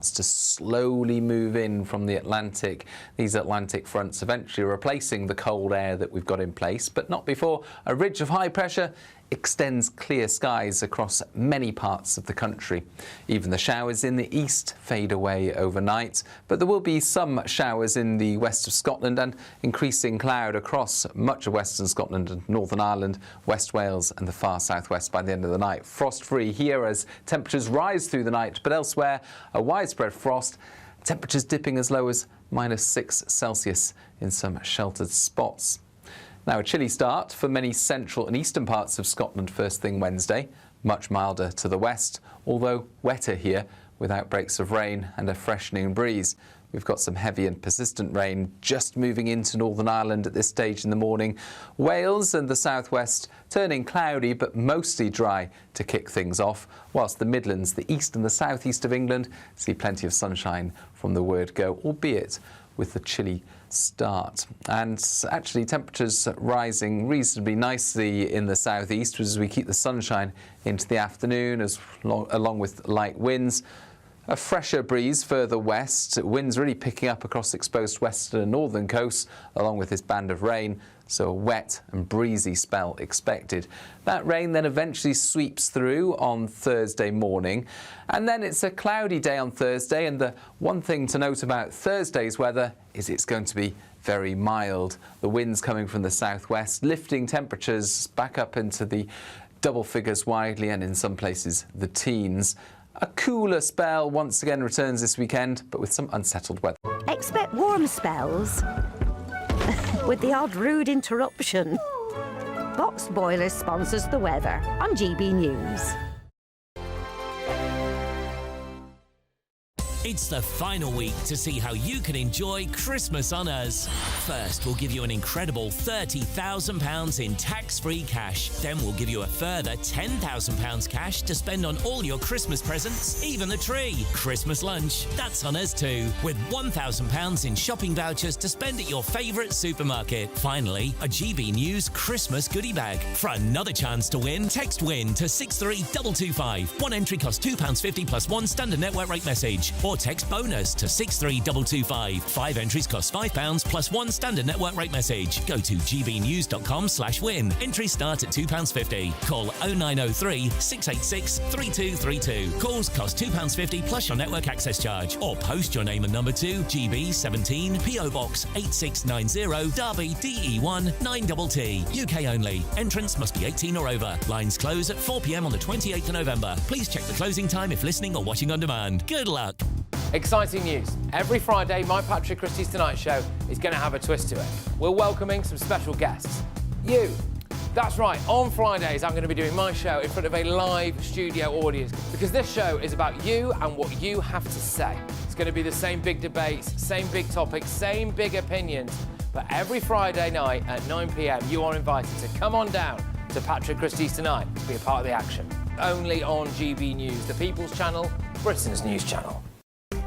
to slowly move in from the Atlantic. These Atlantic fronts eventually replacing the cold air that we've got in place, but not before a ridge of high pressure extends clear skies across many parts of the country. Even the showers in the east fade away overnight, but there will be some showers in the west of Scotland and increasing cloud across much of western Scotland and Northern Ireland, West Wales and the far southwest by the end of the night. Frost-free here as temperatures rise through the night, but elsewhere a widespread frost, temperatures dipping as low as -6°C in some sheltered spots. Now, a chilly start for many central and eastern parts of Scotland first thing Wednesday. Much milder to the west, although wetter here with outbreaks of rain and a freshening breeze. We've got some heavy and persistent rain just moving into Northern Ireland at this stage in the morning. Wales and the southwest turning cloudy but mostly dry to kick things off, whilst the Midlands, the east and the southeast of England see plenty of sunshine from the word go, albeit with the chilly start. And actually temperatures rising reasonably nicely in the southeast as we keep the sunshine into the afternoon along with light winds. A fresher breeze further west, winds really picking up across exposed western and northern coasts along with this band of rain, so a wet and breezy spell expected. That rain then eventually sweeps through on Thursday morning, and then it's a cloudy day on Thursday, and the one thing to note about Thursday's weather is it's going to be very mild. The winds coming from the southwest, lifting temperatures back up into the double figures widely and in some places the teens. A cooler spell once again returns this weekend, but with some unsettled weather. Expect warm spells with the odd rude interruption. Box Boilers sponsors the weather on GB News. It's the final week to see how you can enjoy Christmas on us. First, we'll give you an incredible £30,000 in tax-free cash. Then we'll give you a further £10,000 cash to spend on all your Christmas presents, even the tree. Christmas lunch, that's on us too, with £1,000 in shopping vouchers to spend at your favourite supermarket. Finally, a GB News Christmas goodie bag. For another chance to win, text WIN to 63225. One entry costs £2.50 plus one standard network rate message. Or text BONUS to 63225. 5 entries cost £5 plus one standard network rate message. Go to gbnews.com/win. Entries start at £2.50. Call 0903 686 3232. Calls cost £2.50 plus your network access charge. Or post your name and number to GB 17 PO Box 8690 Derby DE1 9TT. UK only. Entrance must be 18 or over. Lines close at 4 p.m. on the 28th of November. Please check the closing time if listening or watching on demand. Good luck. Exciting news. Every Friday, my Patrick Christie's Tonight Show is going to have a twist to it. We're welcoming some special guests. You. That's right, on Fridays I'm going to be doing my show in front of a live studio audience because this show is about you and what you have to say. It's going to be the same big debates, same big topics, same big opinions. But every Friday night at 9 p.m, you are invited to come on down to Patrick Christie's Tonight to be a part of the action. Only on GB News, the People's Channel, Britain's news channel.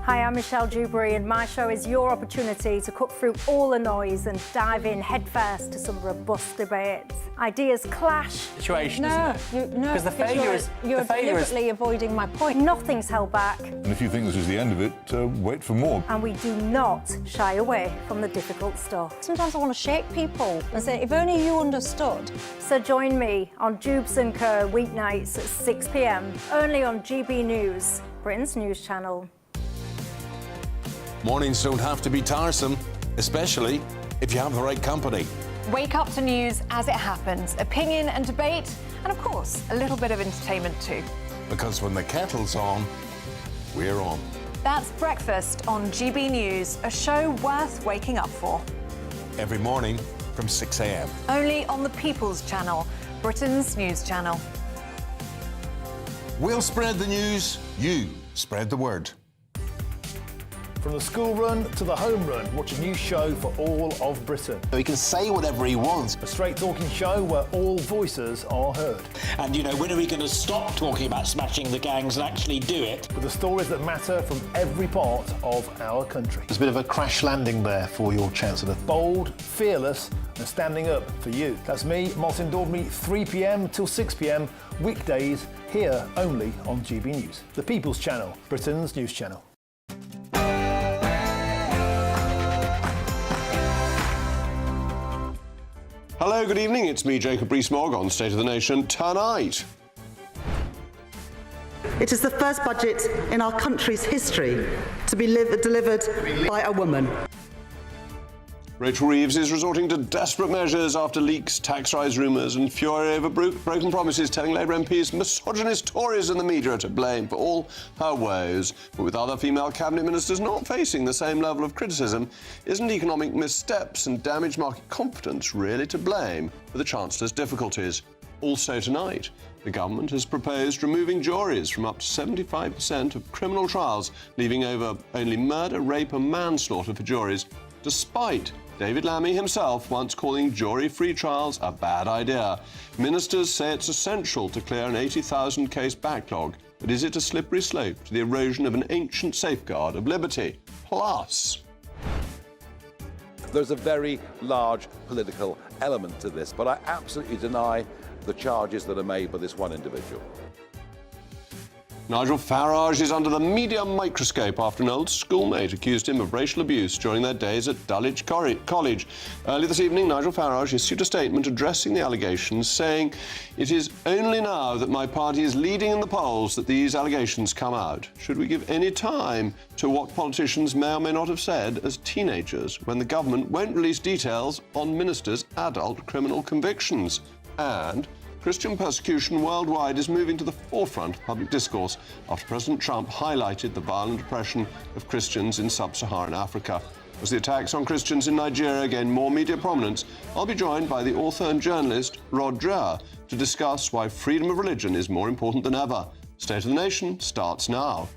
Hi, I'm Michelle Dewberry and my show is your opportunity to cut through all the noise and dive in headfirst to some robust debates. Ideas clash. Situation, isn't it? No, because the failure is... You're deliberately avoiding my point. Nothing's held back. And if you think this is the end of it, wait for more. And we do not shy away from the difficult stuff. Sometimes I want to shake people and say, if only you understood. So join me on Jubes & Co weeknights at 6 p.m, only on GB News, Britain's news channel. Mornings don't have to be tiresome, especially if you have the right company. Wake up to news as it happens, opinion and debate, and of course, a little bit of entertainment too. Because when the kettle's on, we're on. That's Breakfast on GB News, a show worth waking up for. Every morning from 6 a.m. Only on the People's Channel, Britain's news channel. We'll spread the news, you spread the word. From the school run to the home run, watch a new show for all of Britain. He can say whatever he wants. A straight-talking show where all voices are heard. And, you know, when are we going to stop talking about smashing the gangs and actually do it? With the stories that matter from every part of our country. There's a bit of a crash landing there for your Chancellor. Bold, fearless and standing up for you. That's me, Martin Dordme, 3 p.m. till 6 p.m, weekdays, here only on GB News. The People's Channel, Britain's news channel. Hello, good evening. It's me, Jacob Rees-Mogg, on State of the Nation tonight. It is the first budget in our country's history to be delivered by a woman. Rachel Reeves is resorting to desperate measures after leaks, tax rise rumours and fury over broken promises, telling Labour MPs misogynist Tories and the media are to blame for all her woes. But with other female cabinet ministers not facing the same level of criticism, isn't economic missteps and damaged market confidence really to blame for the Chancellor's difficulties? Also tonight, the government has proposed removing juries from up to 75% of criminal trials, leaving over only murder, rape and manslaughter for juries, despite David Lammy himself once calling jury-free trials a bad idea. Ministers say it's essential to clear an 80,000 case backlog, but is it a slippery slope to the erosion of an ancient safeguard of liberty? Plus, there's a very large political element to this, but I absolutely deny the charges that are made by this one individual. Nigel Farage is under the media microscope after an old schoolmate accused him of racial abuse during their days at Dulwich College. Early this evening, Nigel Farage issued a statement addressing the allegations, saying, "It is only now that my party is leading in the polls that these allegations come out. Should we give any time to what politicians may or may not have said as teenagers when the government won't release details on ministers' adult criminal convictions?" And Christian persecution worldwide is moving to the forefront of public discourse after President Trump highlighted the violent oppression of Christians in sub-Saharan Africa. As the attacks on Christians in Nigeria gain more media prominence, I'll be joined by the author and journalist Rod Dreher to discuss why freedom of religion is more important than ever. State of the Nation starts now.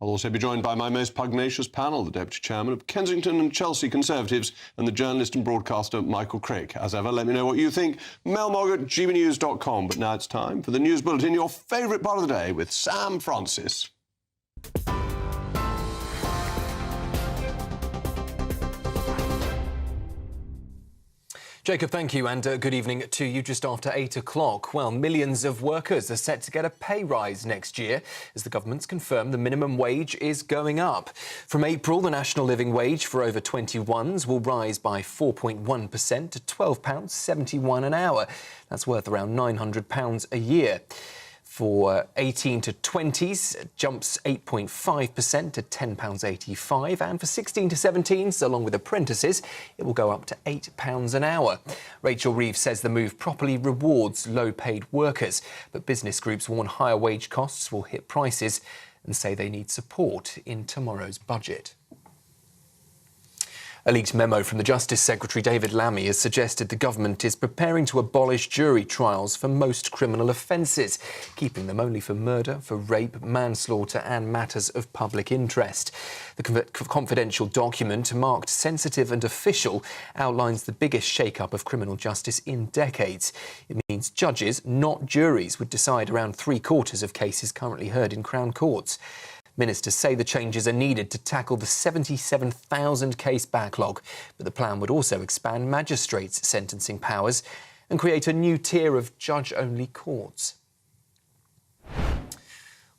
I'll also be joined by my most pugnacious panel, the Deputy Chairman of Kensington and Chelsea Conservatives and the journalist and broadcaster Michael Crick. As ever, let me know what you think. mailmog@gbnews.com. But now it's time for the News Bulletin, your favourite part of the day, with Sam Francis. Jacob, thank you, and good evening to you. Just after 8 o'clock. Well, millions of workers are set to get a pay rise next year as the government's confirmed the minimum wage is going up. From April, the national living wage for over 21s will rise by 4.1% to £12.71 an hour. That's worth around £900 a year. For 18 to 20s, it jumps 8.5% to £10.85. And for 16 to 17s, along with apprentices, it will go up to £8 an hour. Rachel Reeves says the move properly rewards low-paid workers, but business groups warn higher wage costs will hit prices and say they need support in tomorrow's budget. A leaked memo from the Justice Secretary David Lammy has suggested the government is preparing to abolish jury trials for most criminal offences, keeping them only for murder, for rape, manslaughter and matters of public interest. The confidential document, marked sensitive and official, outlines the biggest shake-up of criminal justice in decades. It means judges, not juries, would decide around 3/4 of cases currently heard in Crown courts. Ministers say the changes are needed to tackle the 77,000 case backlog, but the plan would also expand magistrates' sentencing powers and create a new tier of judge-only courts.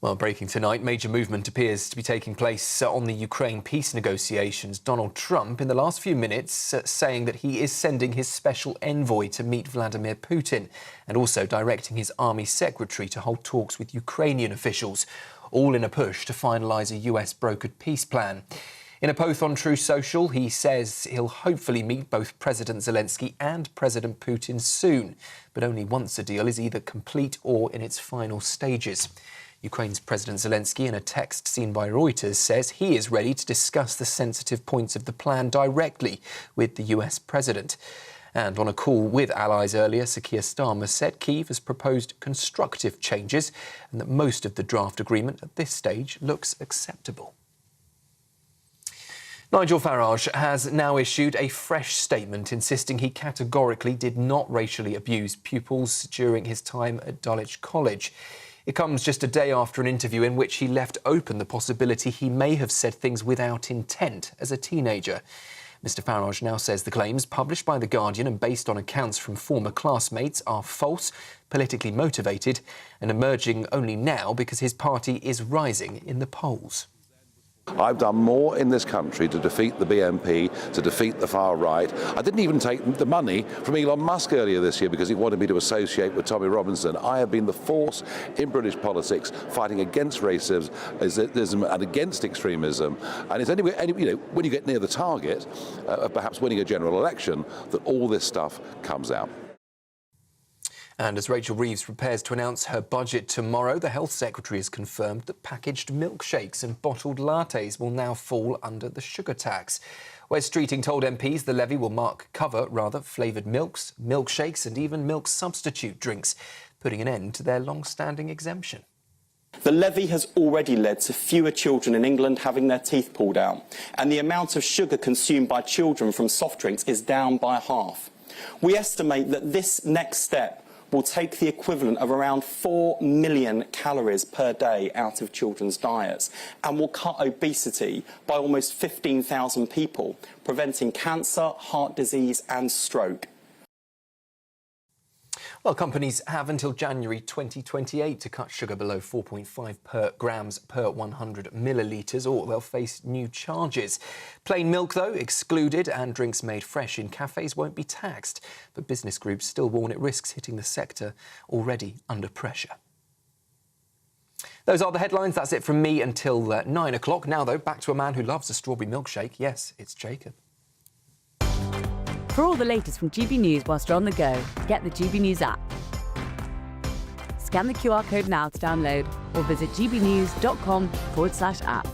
Well, breaking tonight, major movement appears to be taking place on the Ukraine peace negotiations. Donald Trump, in the last few minutes, saying that he is sending his special envoy to meet Vladimir Putin and also directing his army secretary to hold talks with Ukrainian officials, all in a push to finalise a US-brokered peace plan. In a post on Truth Social, he says he'll hopefully meet both President Zelensky and President Putin soon, but only once the deal is either complete or in its final stages. Ukraine's President Zelensky, in a text seen by Reuters, says he is ready to discuss the sensitive points of the plan directly with the US president. And on a call with allies earlier, Sir Keir Starmer said Kyiv has proposed constructive changes and that most of the draft agreement at this stage looks acceptable. Nigel Farage has now issued a fresh statement insisting he categorically did not racially abuse pupils during his time at Dulwich College. It comes just a day after an interview in which he left open the possibility he may have said things without intent as a teenager. Mr Farage now says the claims published by The Guardian and based on accounts from former classmates are false, politically motivated and emerging only now because his party is rising in the polls. I've done more in this country to defeat the BNP, to defeat the far right. I didn't even take the money from Elon Musk earlier this year because he wanted me to associate with Tommy Robinson. I have been the force in British politics fighting against racism and against extremism. And it's only when you get near the target of perhaps winning a general election that all this stuff comes out. And as Rachel Reeves prepares to announce her budget tomorrow, the Health Secretary has confirmed that packaged milkshakes and bottled lattes will now fall under the sugar tax. Wes Streeting told MPs the levy will cover flavoured milks, milkshakes and even milk substitute drinks, putting an end to their long-standing exemption. The levy has already led to fewer children in England having their teeth pulled out, and the amount of sugar consumed by children from soft drinks is down by half. We estimate that this next step will take the equivalent of around 4 million calories per day out of children's diets and will cut obesity by almost 15,000 people, preventing cancer, heart disease and stroke. Well, companies have until January 2028 to cut sugar below 4.5 grams per 100 millilitres, or they'll face new charges. Plain milk, though, excluded, and drinks made fresh in cafes won't be taxed. But business groups still warn it risks hitting the sector already under pressure. Those are the headlines. That's it from me until 9 o'clock. Now, though, back to a man who loves a strawberry milkshake. Yes, it's Jacob. For all the latest from GB News whilst you're on the go, get the GB News app. Scan the QR code now to download or visit gbnews.com/app.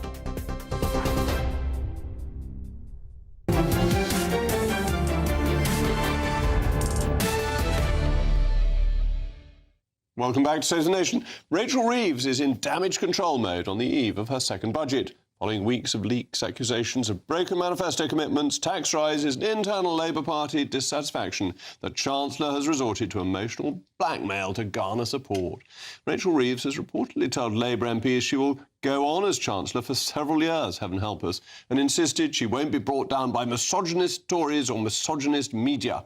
Welcome back to State of the Nation. Rachel Reeves is in damage control mode on the eve of her second budget. Following weeks of leaks, accusations of broken manifesto commitments, tax rises and internal Labour Party dissatisfaction, the Chancellor has resorted to emotional blackmail to garner support. Rachel Reeves has reportedly told Labour MPs she will go on as Chancellor for several years, heaven help us, and insisted she won't be brought down by misogynist Tories or misogynist media.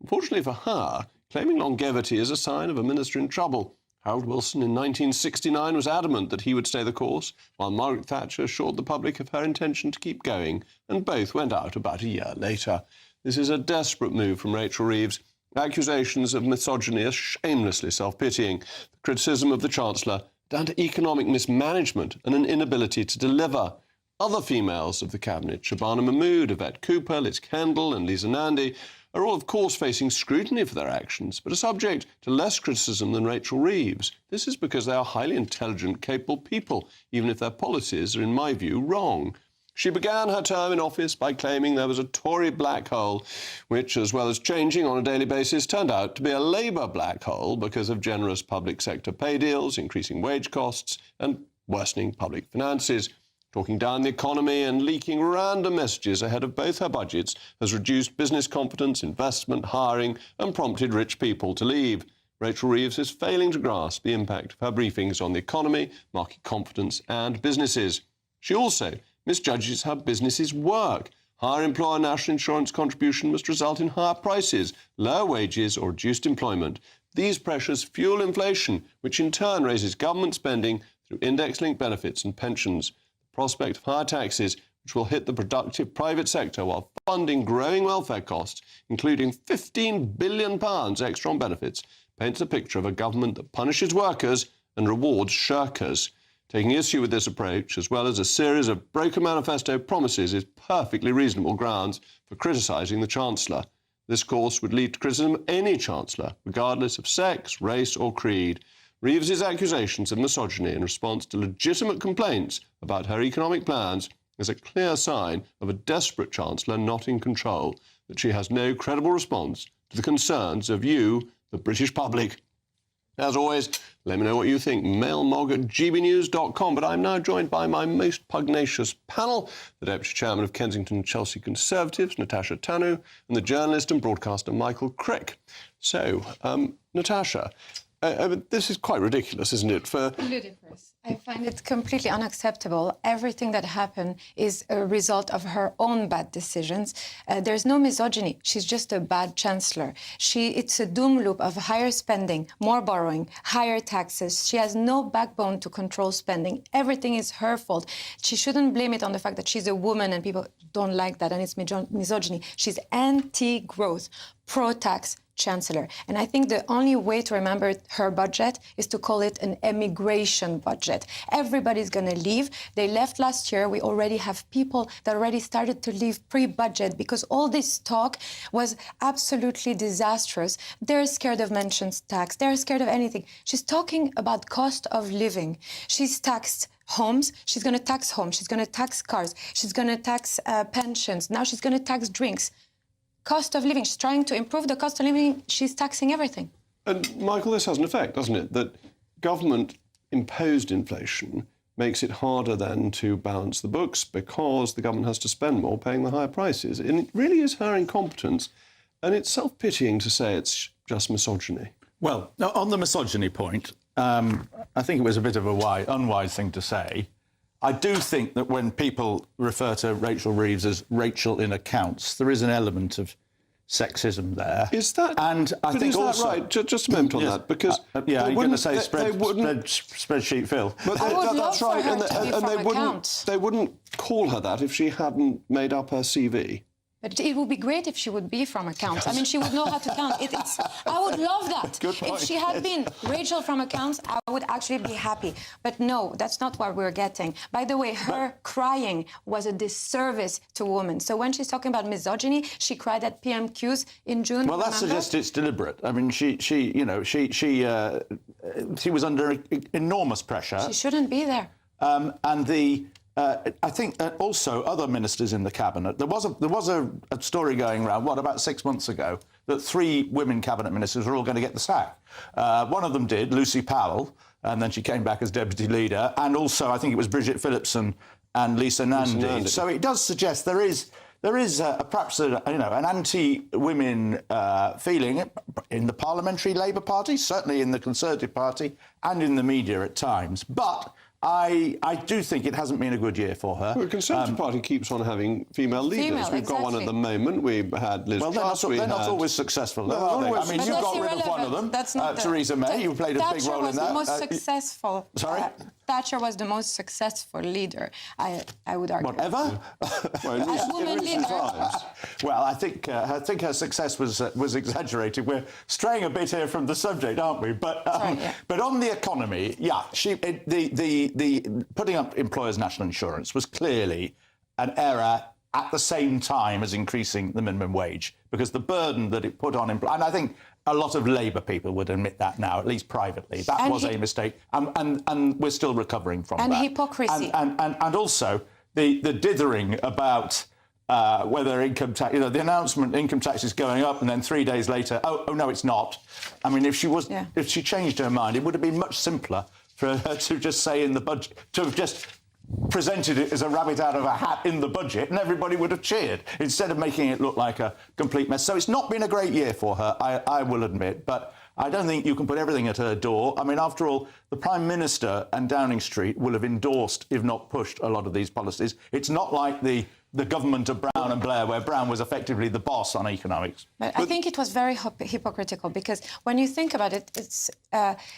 Unfortunately for her, claiming longevity is a sign of a minister in trouble. Harold Wilson in 1969 was adamant that he would stay the course, while Margaret Thatcher assured the public of her intention to keep going, and both went out about a year later. This is a desperate move from Rachel Reeves. Accusations of misogyny are shamelessly self-pitying. The criticism of the Chancellor down to economic mismanagement and an inability to deliver. Other females of the Cabinet, Shabana Mahmood, Yvette Cooper, Liz Kendall and Lisa Nandy, are all, of course, facing scrutiny for their actions, but are subject to less criticism than Rachel Reeves. This is because they are highly intelligent, capable people, even if their policies are, in my view, wrong. She began her term in office by claiming there was a Tory black hole, which, as well as changing on a daily basis, turned out to be a Labour black hole because of generous public sector pay deals, increasing wage costs and worsening public finances. Talking down the economy and leaking random messages ahead of both her budgets has reduced business confidence, investment, hiring and prompted rich people to leave. Rachel Reeves is failing to grasp the impact of her briefings on the economy, market confidence and businesses. She also misjudges how businesses work. Higher employer national insurance contribution must result in higher prices, lower wages or reduced employment. These pressures fuel inflation, which in turn raises government spending through index-linked benefits and pensions. Prospect of higher taxes, which will hit the productive private sector while funding growing welfare costs, including £15 billion extra on benefits, paints a picture of a government that punishes workers and rewards shirkers. Taking issue with this approach, as well as a series of broken manifesto promises, is perfectly reasonable grounds for criticising the Chancellor. This course would lead to criticism of any Chancellor, regardless of sex, race or creed. Reeves's accusations of misogyny in response to legitimate complaints about her economic plans is a clear sign of a desperate Chancellor not in control, that she has no credible response to the concerns of you, the British public. As always, let me know what you think. mailmog@gbnews.com. But I'm now joined by my most pugnacious panel, the Deputy Chairman of Kensington Chelsea Conservatives, Natasha Tanu, and the journalist and broadcaster Michael Crick. So, Natasha, this is quite ridiculous, isn't it? For I find it completely unacceptable. Everything that happened is a result of her own bad decisions. There's no misogyny. She's just a bad chancellor. It's a doom loop of higher spending, more borrowing, higher taxes. She has no backbone to control spending. Everything is her fault. She shouldn't blame it on the fact that she's a woman and people don't like that and it's misogyny. She's anti-growth, pro-tax chancellor. And I think the only way to remember her budget is to call it an emigration budget. Everybody's going to leave. They left last year. We already have people that already started to leave pre-budget because all this talk was absolutely disastrous. They're scared of mentions tax. They're scared of anything. She's talking about cost of living. She's taxed homes. She's going to tax homes. She's going to tax cars. She's going to tax pensions. Now she's going to tax drinks. Cost of living. She's trying to improve the cost of living. She's taxing everything. And, Michael, this has an effect, doesn't it? That government-imposed inflation makes it harder then to balance the books because the government has to spend more paying the higher prices. And it really is her incompetence. And it's self-pitying to say it's just misogyny. Well, on the misogyny point, I think it was a bit of a unwise thing to say. I do think that when people refer to Rachel Reeves as Rachel in accounts, there is an element of sexism there. Is that? And I think also, right? Just a moment on that, because yeah, you're going to say spreadsheet Phil. But that's right, and they wouldn't call her that if she hadn't made up her CV. But it would be great if she would be from accounts. I mean, she would know how to count. I would love that. Good point. If she had been Rachel from accounts, I would actually be happy. But no, that's not what we're getting. By the way, her crying was a disservice to women. So when she's talking about misogyny, she cried at PMQs in June. Well, that suggests it's deliberate. I mean, she was under enormous pressure. She shouldn't be there. I think also other ministers in the cabinet. There was a story going around, about 6 months ago, that 3 women cabinet ministers were all going to get the sack. One of them did, Lucy Powell, and then she came back as deputy leader. And also, I think it was Bridget Phillipson and Lisa Nandy. So it does suggest there is perhaps an anti-women feeling in the Parliamentary Labour Party, certainly in the Conservative Party, and in the media at times. But I do think it hasn't been a good year for her. Well, the Conservative Party keeps on having female leaders. We've got one at the moment. We had Liz Truss. They're not always successful, are they? I mean, you got rid of one of them, Theresa May. You played a big role in that. Thatcher was the most successful. Sorry? Thatcher was the most successful leader, I would argue. Whatever? As woman leader. Well, I think her success was exaggerated. We're straying a bit here from the subject, aren't we? But but on the economy, the putting up employers' national insurance was clearly an error at the same time as increasing the minimum wage, because the burden that it put on employers, and I think a lot of Labour people would admit that now, at least privately. That was a mistake, and we're still recovering from that. And hypocrisy. And also the dithering about whether income tax, the announcement income tax is going up, and then 3 days later, oh no, it's not. I mean, if she changed her mind, it would have been much simpler for her to just say in the budget, to have just presented it as a rabbit out of a hat in the budget, and everybody would have cheered, instead of making it look like a complete mess. So it's not been a great year for her, I will admit, but I don't think you can put everything at her door. I mean, after all, the Prime Minister and Downing Street will have endorsed, if not pushed, a lot of these policies. It's not like the government of Brown and Blair, where Brown was effectively the boss on economics. But I think it was very hypocritical, because when you think about it,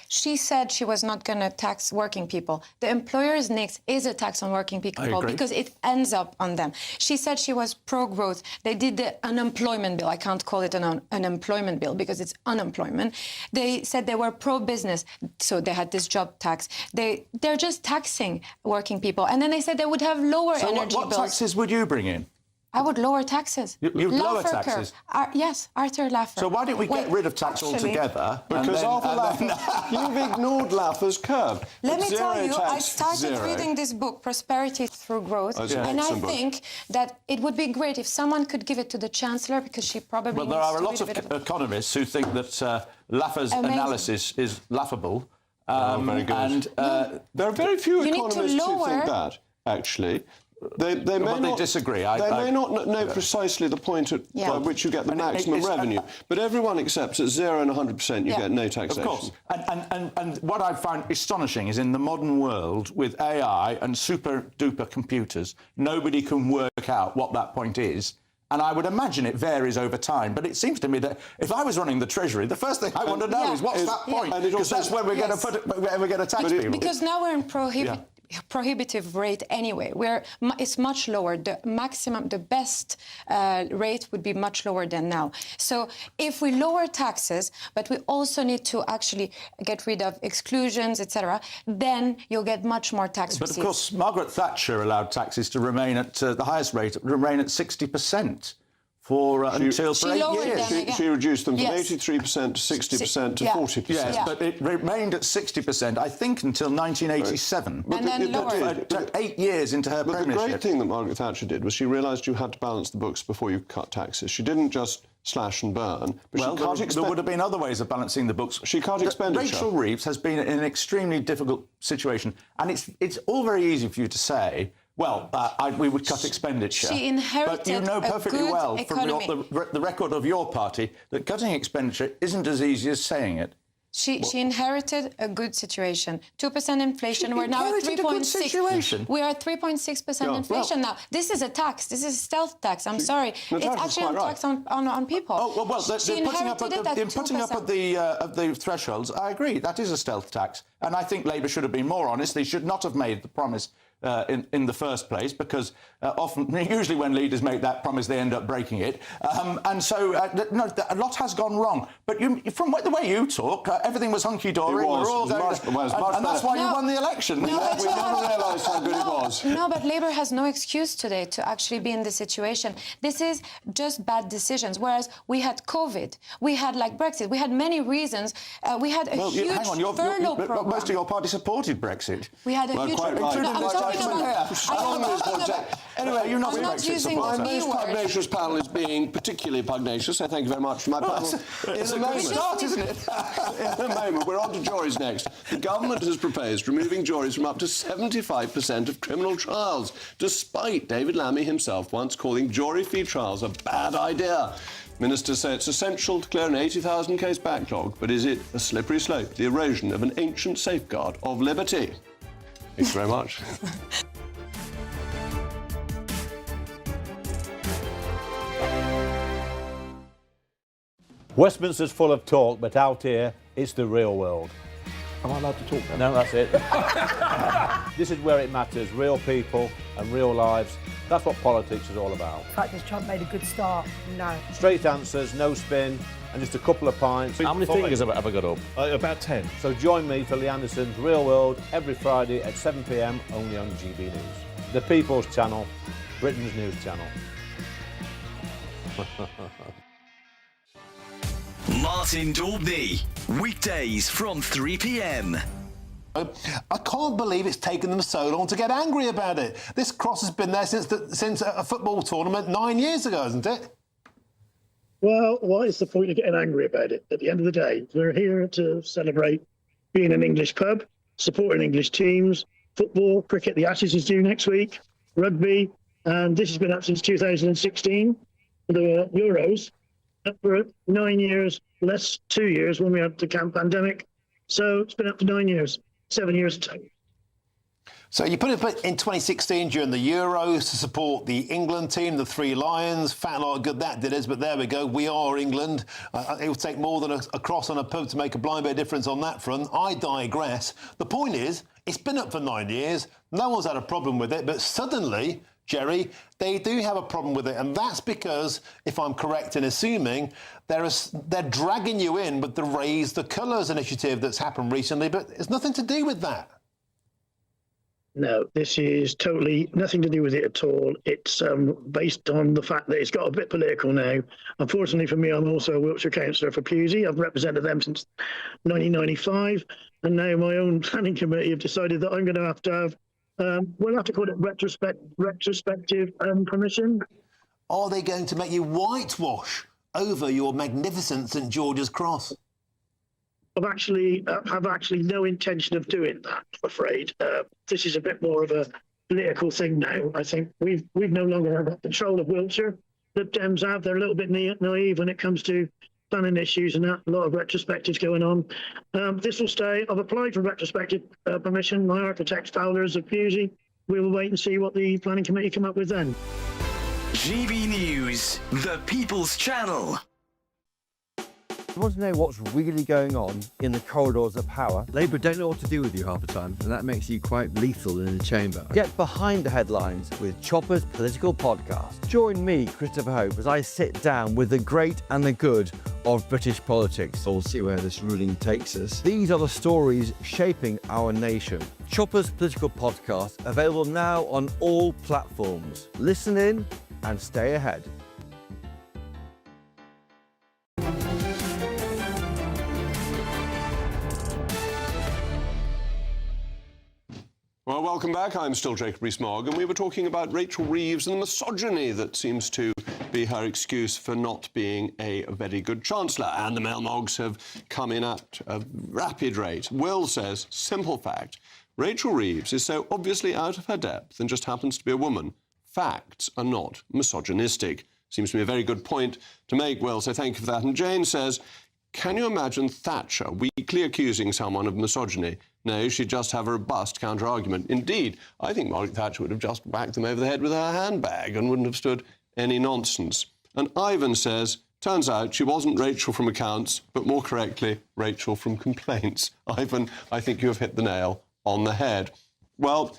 she said she was not going to tax working people. The employer's NICS is a tax on working people because it ends up on them. She said she was pro-growth. They did the unemployment bill. I can't call it an unemployment bill because it's unemployment. They said they were pro-business, so they had this job tax. They're just taxing working people. And then they said they would have lower energy bills. What taxes would you bring in? I would lower taxes. You'd lower taxes? Yes, Arthur Laffer. So why don't we get rid of tax altogether? Because Arthur Laffer, you've ignored Laffer's curve. Let me tell you, I started reading this book, Prosperity Through Growth, and I think that it would be great if someone could give it to the Chancellor, because she probably Well, there are a lot of economists who think that Laffer's analysis is laughable. Very good. And there are very few economists who think that, actually. They may but not they disagree. They may not know precisely the point at which you get the maximum revenue, but everyone accepts at 0 and 100% you get no taxation. Of course. And what I find astonishing is in the modern world with AI and super-duper computers, nobody can work out what that point is. And I would imagine it varies over time. But it seems to me that if I was running the Treasury, the first thing I want to know is what's that point? Because that's when we're going to tax people. Because now we're in prohibitive rate anyway. It's much lower. The best rate would be much lower than now. So if we lower taxes, but we also need to actually get rid of exclusions, etc., then you'll get much more tax receipts. But of course, Margaret Thatcher allowed taxes to remain at the highest rate, remain at 60%. Until 8 years. She reduced them from 83% to 60% to 40%. Yes, but it remained at 60%, I think, until 1987. But then lowered. It took 8 years into her premiership. The great thing that Margaret Thatcher did was she realised you had to balance the books before you cut taxes. She didn't just slash and burn, but she cut there would have been other ways of balancing the books. She cut expenditure. Rachel Reeves has been in an extremely difficult situation, and it's all very easy for you to say, well, we would cut expenditure. She inherited but you know perfectly well economy. from the record of your party that cutting expenditure isn't as easy as saying it. She inherited a good situation. 2% inflation. We're now at 3.6%. We are at 3.6% inflation now. This is a tax. This is a stealth tax. I'm sorry. It's actually a tax on people. Oh well, the putting up of the thresholds. I agree. That is a stealth tax, and I think Labour should have been more honest. They should not have made the promise in the first place, because usually when leaders make that promise, they end up breaking it. And so, a lot has gone wrong. But from the way you talk, everything was hunky-dory. And that's why you won the election. We never realised how good it was. No, but Labour has no excuse today to actually be in this situation. This is just bad decisions. Whereas we had COVID, we had Brexit, we had many reasons. We had a huge furlough program. Most of your party supported Brexit. We had a huge... Anyway, you're not a Brexit supporter. My most pugnacious panel is being particularly pugnacious, so thank you very much for my panel. It's a good start, isn't it? In a moment, we're on to juries next. The government has proposed removing juries from up to 75% of criminal trials, despite David Lammy himself once calling jury-free trials a bad idea. Ministers say it's essential to clear an 80,000 case backlog, but is it a slippery slope, the erosion of an ancient safeguard of liberty? Thanks very much. Westminster's full of talk, but out here, it's the real world. Am I allowed to talk then? No, that's it. This is where it matters, real people and real lives. That's what politics is all about. The fact has Trump made a good start? No. Straight answers, no spin, and just a couple of pints. How many fingers have I got up? About 10. So join me for Lee Anderson's Real World every Friday at 7 p.m, only on GB News. The People's Channel, Britain's news channel. Martin Daubney, weekdays from 3 p.m. I can't believe it's taken them so long to get angry about it. This cross has been there since a football tournament 9 years ago, isn't it? Well, what is the point of getting angry about it? At the end of the day, we're here to celebrate being an English pub, supporting English teams, football, cricket, the Ashes is due next week, rugby, and this has been up since 2016, the Euros. Up for 9 years, less 2 years when we had the pandemic. So it's been up to 9 years, 7 years in total. So you put it in 2016 during the Euros to support the England team, the Three Lions. Fat lot of good that did us, but there we go. We are England. It will take more than a cross on a pub to make a blind bit of difference on that front. I digress. The point is, it's been up for 9 years. No one's had a problem with it, but suddenly, Jerry, they do have a problem with it, and that's because, if I'm correct in assuming, they're dragging you in with the Raise the Colours initiative that's happened recently, but it's nothing to do with that. No, this is totally nothing to do with it at all. It's based on the fact that it's got a bit political now. Unfortunately for me, I'm also a Wiltshire councillor for Pewsey. I've represented them since 1995, and now my own planning committee have decided that I'm going to have we'll have to call it retrospective permission. Are they going to make you whitewash over your magnificent St George's Cross? I've actually no intention of doing that, I'm afraid. This is a bit more of a political thing now. I think we've no longer got control of Wiltshire. The Dems have. They're a little bit naive when it comes to planning issues and that. A lot of retrospectives going on. This will stay. I've applied for retrospective permission. My architect's Fowler's of Pusey. We will wait and see what the planning committee come up with then. GB News, the People's Channel. You want to know what's really going on in the corridors of power? Labour don't know what to do with you half the time, and that makes you quite lethal in the chamber. Get behind the headlines with Chopper's Political Podcast. Join me, Christopher Hope, as I sit down with the great and the good of British politics. We'll see where this ruling takes us. These are the stories shaping our nation. Chopper's Political Podcast, available now on all platforms. Listen in and stay ahead. Well, welcome back. I'm still Jacob Rees-Mogg, and we were talking about Rachel Reeves and the misogyny that seems to be her excuse for not being a very good Chancellor. And the Mail-Moggs have come in at a rapid rate. Will says, simple fact, Rachel Reeves is so obviously out of her depth and just happens to be a woman. Facts are not misogynistic. Seems to be a very good point to make, Will, so thank you for that. And Jane says, can you imagine Thatcher weakly accusing someone of misogyny? No, she'd just have a robust counter-argument. Indeed, I think Margaret Thatcher would have just whacked them over the head with her handbag and wouldn't have stood any nonsense. And Ivan says, turns out she wasn't Rachel from accounts, but more correctly, Rachel from complaints. Ivan, I think you have hit the nail on the head. Well,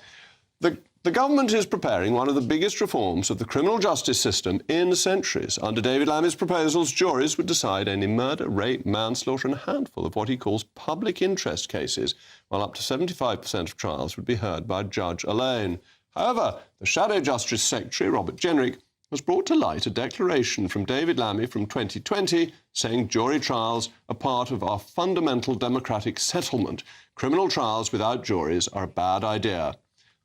the government is preparing one of the biggest reforms of the criminal justice system in centuries. Under David Lammy's proposals, juries would decide any murder, rape, manslaughter and a handful of what he calls public interest cases, while up to 75% of trials would be heard by a judge alone. However, the Shadow Justice Secretary, Robert Jenrick, has brought to light a declaration from David Lammy from 2020 saying jury trials are part of our fundamental democratic settlement. Criminal trials without juries are a bad idea.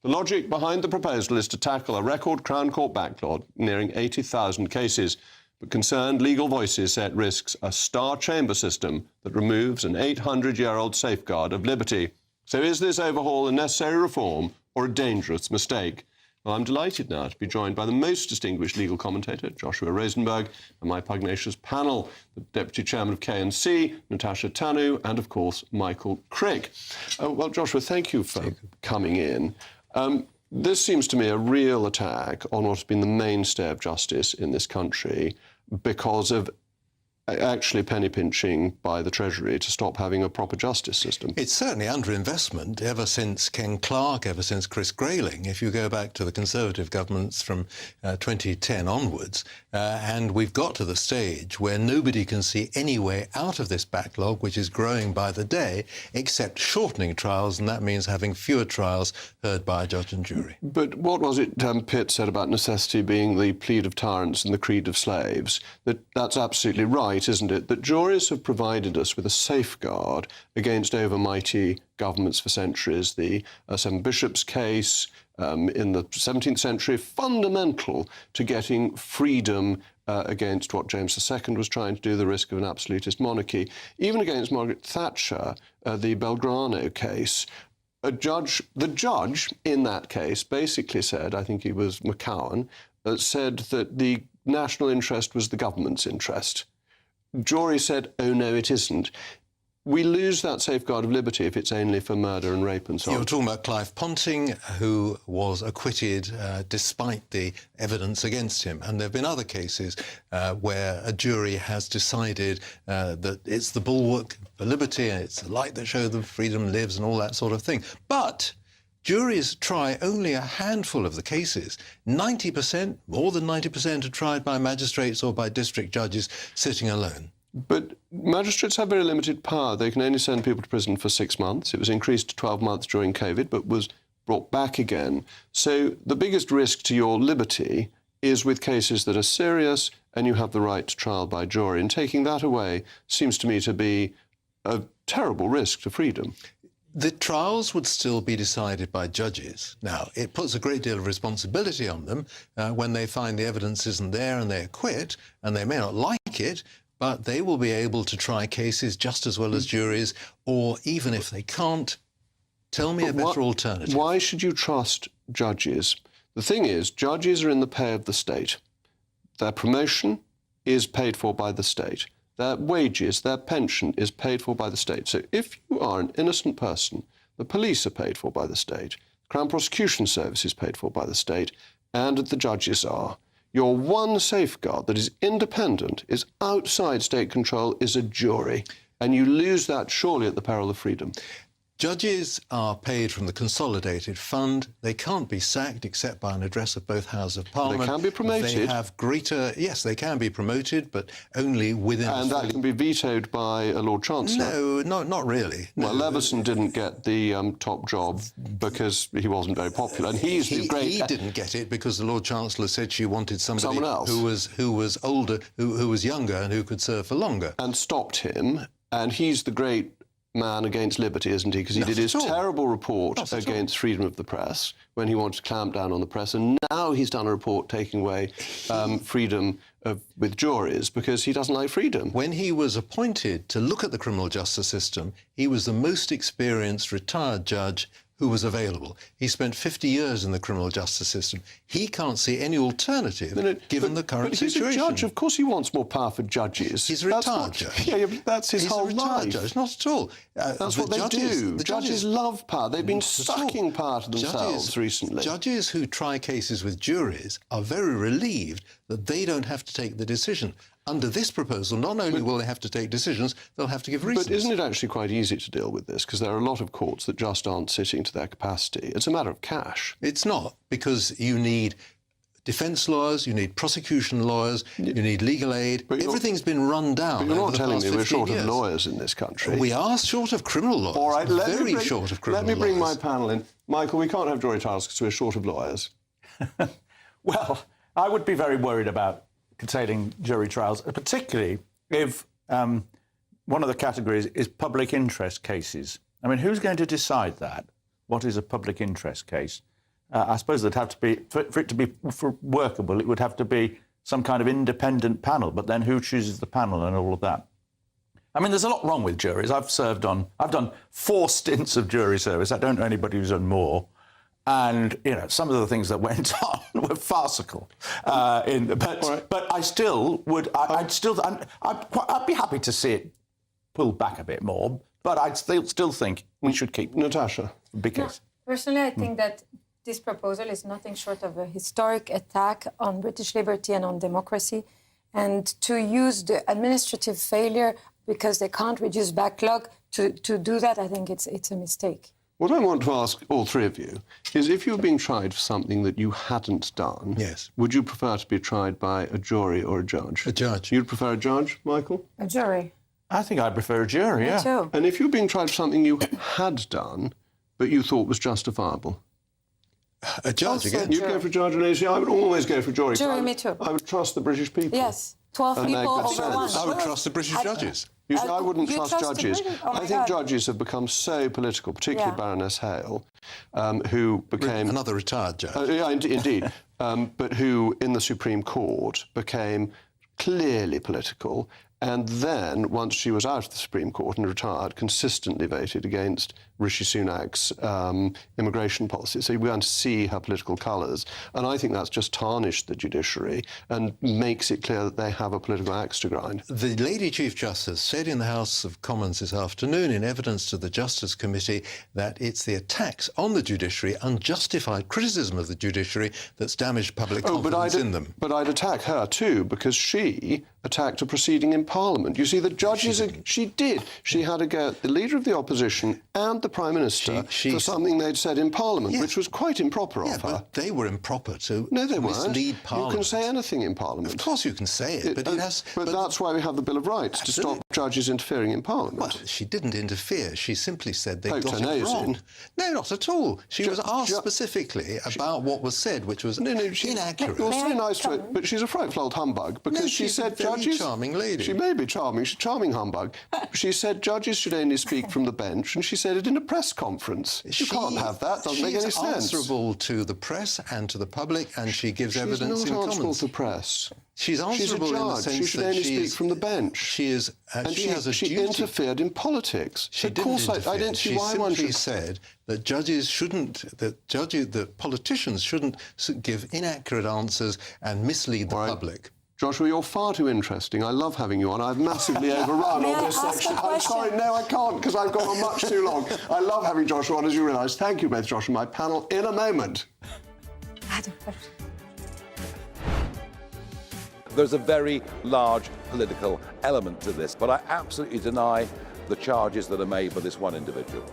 The logic behind the proposal is to tackle a record Crown Court backlog nearing 80,000 cases, but concerned legal voices say it risks a star chamber system that removes an 800-year-old safeguard of liberty. So is this overhaul a necessary reform or a dangerous mistake? Well, I'm delighted now to be joined by the most distinguished legal commentator, Joshua Rosenberg, and my pugnacious panel, the Deputy Chairman of K&C, Natasha Tanu, and, of course, Michael Crick. Well, Joshua, thank you for coming in. This seems to me a real attack on what's been the mainstay of justice in this country because of actually penny pinching by the Treasury to stop having a proper justice system. It's certainly underinvestment ever since Ken Clarke, ever since Chris Grayling, if you go back to the Conservative governments from 2010 onwards, and we've got to the stage where nobody can see any way out of this backlog, which is growing by the day, except shortening trials, and that means having fewer trials heard by a judge and jury. But what was it Pitt said about necessity being the plead of tyrants and the creed of slaves? That's absolutely right, isn't it? That juries have provided us with a safeguard against overmighty governments for centuries. The Seven Bishops case in the 17th century, fundamental to getting freedom against what James II was trying to do, the risk of an absolutist monarchy. Even against Margaret Thatcher, the Belgrano case, the judge in that case basically said, I think he was McCowan, said that the national interest was the government's interest. Jury said, oh, no, it isn't. We lose that safeguard of liberty if it's only for murder and rape and so on. You're talking about Clive Ponting, who was acquitted despite the evidence against him. And there have been other cases where a jury has decided that it's the bulwark for liberty and it's the light that shows that freedom lives and all that sort of thing. But juries try only a handful of the cases. 90%, more than 90%, are tried by magistrates or by district judges sitting alone. But magistrates have very limited power. They can only send people to prison for 6 months. It was increased to 12 months during COVID, but was brought back again. So the biggest risk to your liberty is with cases that are serious and you have the right to trial by jury. And taking that away seems to me to be a terrible risk to freedom. The trials would still be decided by judges. Now, it puts a great deal of responsibility on them when they find the evidence isn't there and they acquit, and they may not like it, but they will be able to try cases just as well as juries, or even if they can't, Tell me a better alternative. Why should you trust judges? The thing is, judges are in the pay of the state. Their promotion is paid for by the state. Their wages, their pension is paid for by the state. So if you are an innocent person, the police are paid for by the state, the Crown Prosecution Service is paid for by the state, and the judges are. Your one safeguard that is independent, is outside state control, is a jury. And you lose that surely at the peril of freedom. Judges are paid from the Consolidated Fund. They can't be sacked except by an address of both Houses of Parliament. They can be promoted. They have greater... Yes, they can be promoted, but only within... And that can be vetoed by a Lord Chancellor? No, not really. Well, Leveson didn't get the top job because he wasn't very popular. And he's the great... He didn't get it because the Lord Chancellor said she wanted someone else who was older, who was younger and who could serve for longer. And stopped him. And he's the great man against liberty, isn't he? Because he did his terrible report against freedom of the press when he wanted to clamp down on the press, and now he's done a report taking away freedom with juries because he doesn't like freedom. When he was appointed to look at the criminal justice system, he was the most experienced retired judge who was available. He spent 50 years in the criminal justice system. He can't see any alternative given the current situation. But he's a judge. Of course he wants more power for judges. He's a retired judge. Yeah, but that's his whole life. He's a retired judge. Not at all. That's what they do. The judges love power. They've been sucking power to themselves recently. Judges who try cases with juries are very relieved that they don't have to take the decision. Under this proposal, not only will they have to take decisions, they'll have to give reasons. But isn't it actually quite easy to deal with this? Because there are a lot of courts that just aren't sitting to their capacity. It's a matter of cash. It's not, because you need defence lawyers, you need prosecution lawyers, you need legal aid. Everything's been run down. But you're not telling me we're short years. of lawyers in this country. We are short of criminal lawyers. All right, very short of criminal lawyers. Let me bring my panel in. Michael, we can't have jury trials because we're short of lawyers. Well, I would be very worried about curtailing jury trials, particularly if one of the categories is public interest cases. I mean, who's going to decide that? What is a public interest case? I suppose there'd have to be, for it to be workable, it would have to be some kind of independent panel, but then who chooses the panel and all of that? I mean, there's a lot wrong with juries. I've done 4 stints of jury service. I don't know anybody who's done more. And, you know, some of the things that went on were farcical. But I still would... I'd be happy to see it pulled back a bit more, but I'd still think we should keep... Natasha? Because... Personally, I think that this proposal is nothing short of a historic attack on British liberty and on democracy. And to use the administrative failure because they can't reduce backlog to do that, I think it's a mistake. What I want to ask all three of you is, if you were being tried for something that you hadn't done, yes, would you prefer to be tried by a jury or a judge? A judge. You'd prefer a judge, Michael? A jury. I think I'd prefer a jury, Me too. And if you were being tried for something you had done, but you thought was justifiable? A judge Also again. You'd go for a judge, and I would always go for a jury. Jury, me too. I would trust the British people. Yes. 12 And people make good over one. sense. I would trust the British judges. I wouldn't trust judges. Oh I think judges have become so political, particularly Baroness Hale, who became... Another retired judge. Yeah, indeed. But who, in the Supreme Court, became clearly political, and then, once she was out of the Supreme Court and retired, consistently voted against Rishi Sunak's immigration policy. So we're going to see her political colours. And I think that's just tarnished the judiciary and makes it clear that they have a political axe to grind. The Lady Chief Justice said in the House of Commons this afternoon, in evidence to the Justice Committee, that it's the attacks on the judiciary, unjustified criticism of the judiciary, that's damaged public confidence in them. But I'd attack her too, because she attacked a proceeding in Parliament. You see, the judges... She did. She had a go at the Leader of the Opposition and the Prime Minister for something they'd said in Parliament, which was quite improper of her. But they were improper to You mislead Parliament. can say anything in Parliament. Of course you can say it, but it has... But that's why we have the Bill of Rights, to stop judges interfering in Parliament. Well, she didn't interfere. She simply said they got her it nose wrong. in. No, not at all. She was asked specifically about what was said, which was inaccurate. You're so nice to it, but she's a frightful old humbug, because she said judges... She's a very charming lady. She may be charming. She's a charming humbug. She said judges should only speak from the bench, and she said it in a press conference. You can't have that. Doesn't make any sense. She's answerable to the press and to the public, and she gives evidence in Commons. She's not answerable to the press. She's answerable in the sense she should that only speak from the bench. She is And she has a she duty. interfered in politics. She of didn't course, interfere. I don't see why one simply should. said that that politicians shouldn't give inaccurate answers and mislead the public. Joshua, you're far too interesting. I love having you on. I've massively overrun May on I this ask section. a I'm sorry, no, I can't, because I've gone on much too long. I love having Joshua on, as you realise. Thank you both, Joshua, my panel, in a moment. There's a very large political element to this, but I absolutely deny the charges that are made by this one individual.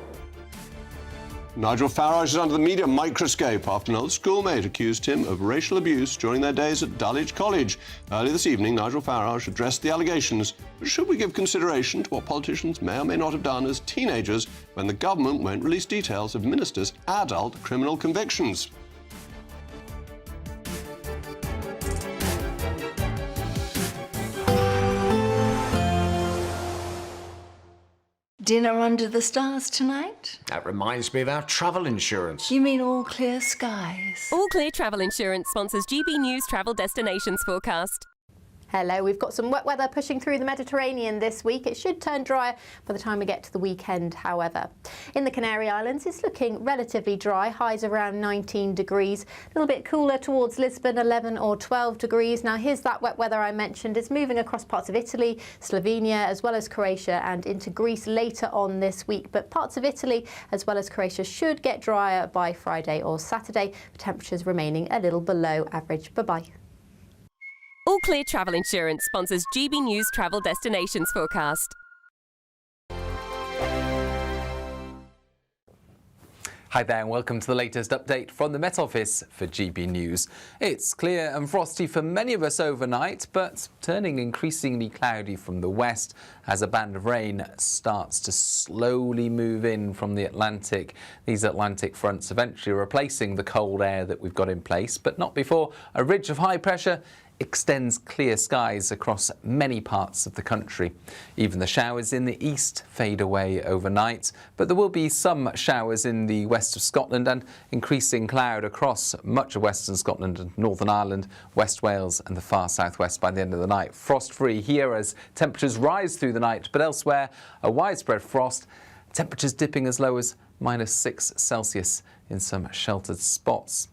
Nigel Farage is under the media microscope after an old schoolmate accused him of racial abuse during their days at Dulwich College. Earlier this evening, Nigel Farage addressed the allegations. But should we give consideration to what politicians may or may not have done as teenagers when the government won't release details of ministers' adult criminal convictions? Dinner under the stars tonight? That reminds me of our travel insurance. You mean All Clear Skies? All Clear Travel Insurance sponsors GB News travel destinations forecast. Hello, we've got some wet weather pushing through the Mediterranean this week. It should turn drier by the time we get to the weekend, however. In the Canary Islands, it's looking relatively dry, highs around 19 degrees. A little bit cooler towards Lisbon, 11 or 12 degrees. Now, here's that wet weather I mentioned. It's moving across parts of Italy, Slovenia, as well as Croatia and into Greece later on this week. But parts of Italy, as well as Croatia, should get drier by Friday or Saturday, temperatures remaining a little below average. Bye-bye. All Clear Travel Insurance sponsors GB News travel destinations forecast. Hi there and welcome to the latest update from the Met Office for GB News. It's clear and frosty for many of us overnight, but turning increasingly cloudy from the west as a band of rain starts to slowly move in from the Atlantic. These Atlantic fronts eventually replacing the cold air that we've got in place, but not before a ridge of high pressure extends clear skies across many parts of the country. Even the showers in the east fade away overnight, but there will be some showers in the west of Scotland and increasing cloud across much of western Scotland and Northern Ireland, West Wales and the far southwest by the end of the night. Frost-free here as temperatures rise through the night, but elsewhere a widespread frost, temperatures dipping as low as -6 Celsius in some sheltered spots.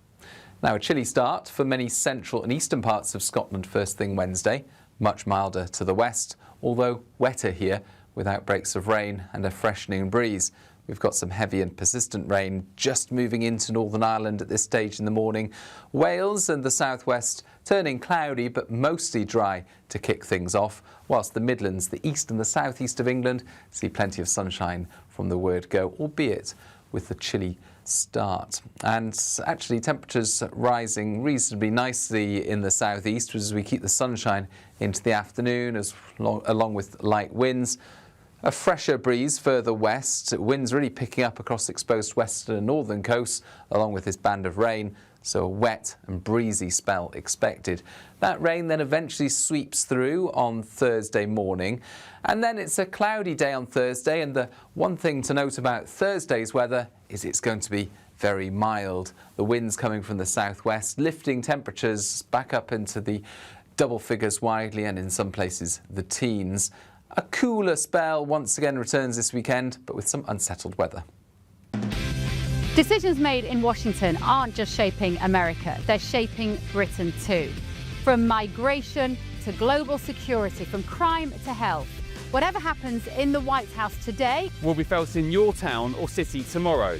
Now, a chilly start for many central and eastern parts of Scotland first thing Wednesday. Much milder to the west, although wetter here with outbreaks of rain and a freshening breeze. We've got some heavy and persistent rain just moving into Northern Ireland at this stage in the morning. Wales and the southwest turning cloudy but mostly dry to kick things off, whilst the Midlands, the east and the southeast of England see plenty of sunshine from the word go, albeit with the chilly start. And actually temperatures rising reasonably nicely in the southeast as we keep the sunshine into the afternoon along with light winds. A fresher breeze further west, winds really picking up across exposed western and northern coasts along with this band of rain, so a wet and breezy spell expected. That rain then eventually sweeps through on Thursday morning, and then it's a cloudy day on Thursday, and the one thing to note about Thursday's weather is it's going to be very mild. The winds coming from the southwest, lifting temperatures back up into the double figures widely and in some places the teens. A cooler spell once again returns this weekend, but with some unsettled weather. Decisions made in Washington aren't just shaping America, they're shaping Britain too. From migration to global security, from crime to health. Whatever happens in the White House today will be felt in your town or city tomorrow.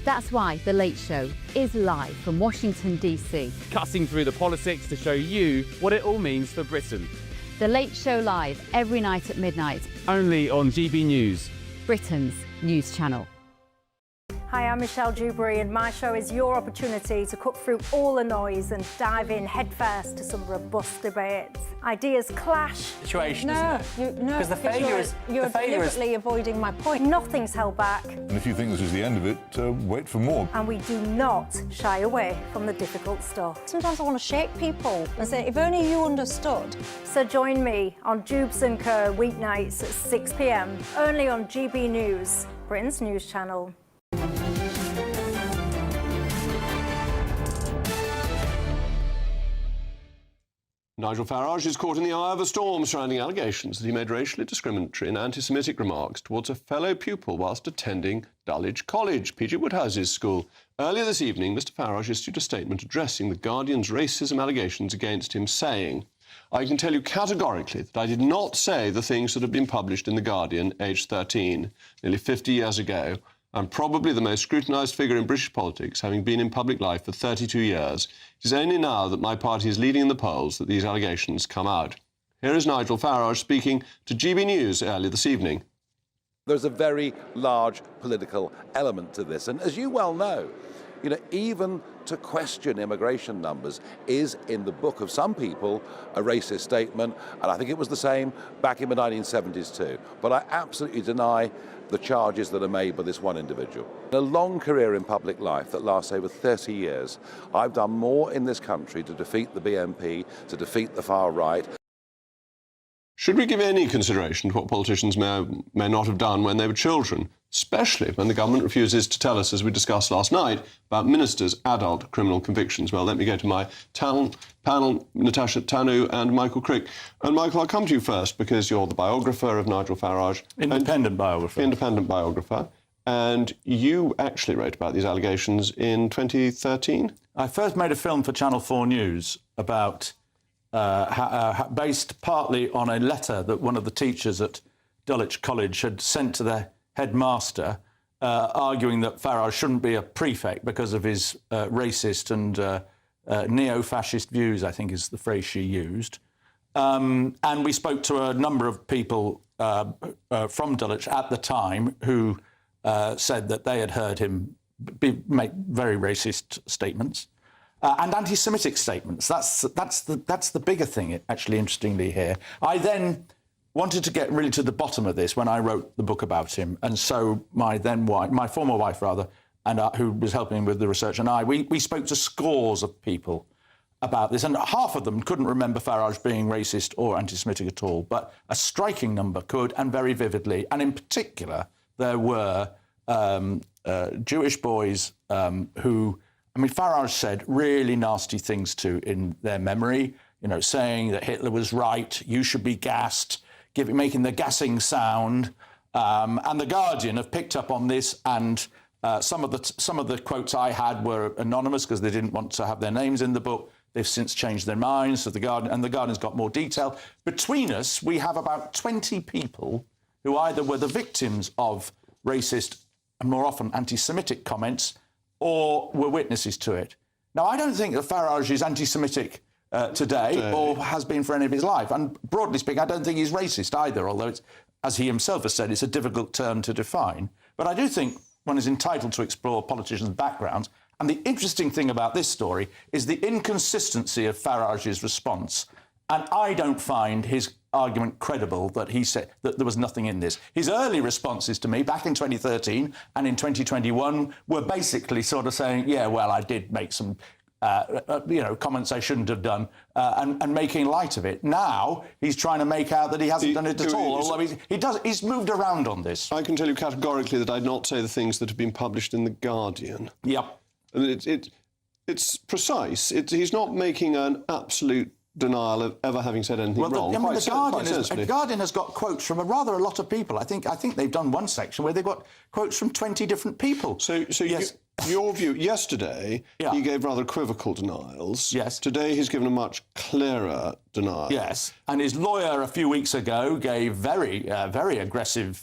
That's why The Late Show is live from Washington, DC. Cutting through the politics to show you what it all means for Britain. The Late Show live every night at midnight. Only on GB News, Britain's news channel. Hi, I'm Michelle Dewberry, and my show is your opportunity to cut through all the noise and dive in headfirst to some robust debates. Ideas clash. Situation, No, Because the failure is... You're deliberately avoiding my point. Nothing's held back. And if you think this is the end of it, wait for more. And we do not shy away from the difficult stuff. Sometimes I want to shake people and say, if only you understood. So join me on Jubes & Co. weeknights at 6 p.m, only on GB News, Britain's news channel. Nigel Farage is caught in the eye of a storm surrounding allegations that he made racially discriminatory and anti-Semitic remarks towards a fellow pupil whilst attending Dulwich College, PG Woodhouse's school. Earlier this evening, Mr Farage issued a statement addressing the Guardian's racism allegations against him, saying, "I can tell you categorically that I did not say the things that have been published in The Guardian, aged 13, nearly 50 years ago. I'm probably the most scrutinised figure in British politics, having been in public life for 32 years. It is only now that my party is leading in the polls that these allegations come out." Here is Nigel Farage speaking to GB News earlier this evening. There's a very large political element to this, and as you well know, even to question immigration numbers is, in the book of some people, a racist statement, and I think it was the same back in the 1970s too. But I absolutely deny the charges that are made by this one individual. In a long career in public life that lasts over 30 years, I've done more in this country to defeat the BNP, to defeat the far right. Should we give any consideration to what politicians may not have done when they were children, especially when the government refuses to tell us, as we discussed last night, about ministers' adult criminal convictions? Well, let me go to my panel, Natasha Tanu and Michael Crick. And Michael, I'll come to you first because you're the biographer of Nigel Farage. Independent biographer. And you actually wrote about these allegations in 2013? I first made a film for Channel 4 News about... based partly on a letter that one of the teachers at Dulwich College had sent to the headmaster, arguing that Farage shouldn't be a prefect because of his racist and neo-fascist views, I think is the phrase she used. And we spoke to a number of people from Dulwich at the time who said that they had heard him make very racist statements. And anti-Semitic statements. That's the bigger thing, actually, interestingly, here. I then wanted to get really to the bottom of this when I wrote the book about him. And so my former wife, and who was helping with the research, and we spoke to scores of people about this. And half of them couldn't remember Farage being racist or anti-Semitic at all. But a striking number could, and very vividly. And in particular, there were Jewish boys who... Farage said really nasty things in their memory, saying that Hitler was right, you should be gassed, making the gassing sound. And The Guardian have picked up on this, and some of the quotes I had were anonymous because they didn't want to have their names in the book. They've since changed their minds, so The Guardian's got more detail. Between us, we have about 20 people who either were the victims of racist and more often anti-Semitic comments or were witnesses to it. Now, I don't think that Farage is anti-Semitic today or has been for any of his life. And broadly speaking, I don't think he's racist either, although it's, as he himself has said, it's a difficult term to define. But I do think one is entitled to explore politicians' backgrounds. And the interesting thing about this story is the inconsistency of Farage's response. And I don't find his argument credible that he said that there was nothing in this. His early responses to me back in 2013 and in 2021 were basically sort of saying, yeah, well, I did make some comments I shouldn't have done, and making light of it. Now he's trying to make out that he hasn't done it at all, although he's moved around on this. I can tell you categorically that I'd not say the things that have been published in The Guardian. Yep. It's precise. He's not making an absolute denial of ever having said anything wrong. The Guardian has got quotes from a lot of people. I think they've done one section where they've got quotes from 20 different people. So yes. Your view, yesterday, he gave rather equivocal denials. Yes. Today, he's given a much clearer denial. Yes. And his lawyer a few weeks ago gave very aggressive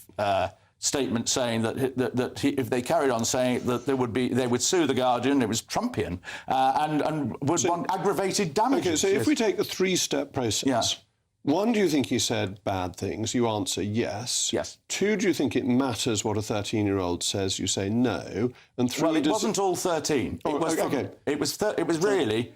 statement saying that if they carried on saying that they would sue The Guardian, it was Trumpian, and would want aggravated damages. Okay, so if we take the three-step process, one, do you think he said bad things? You answer yes. Yes. Two, do you think it matters what a 13-year-old says? You say no. And three, well, it wasn't all 13. It was really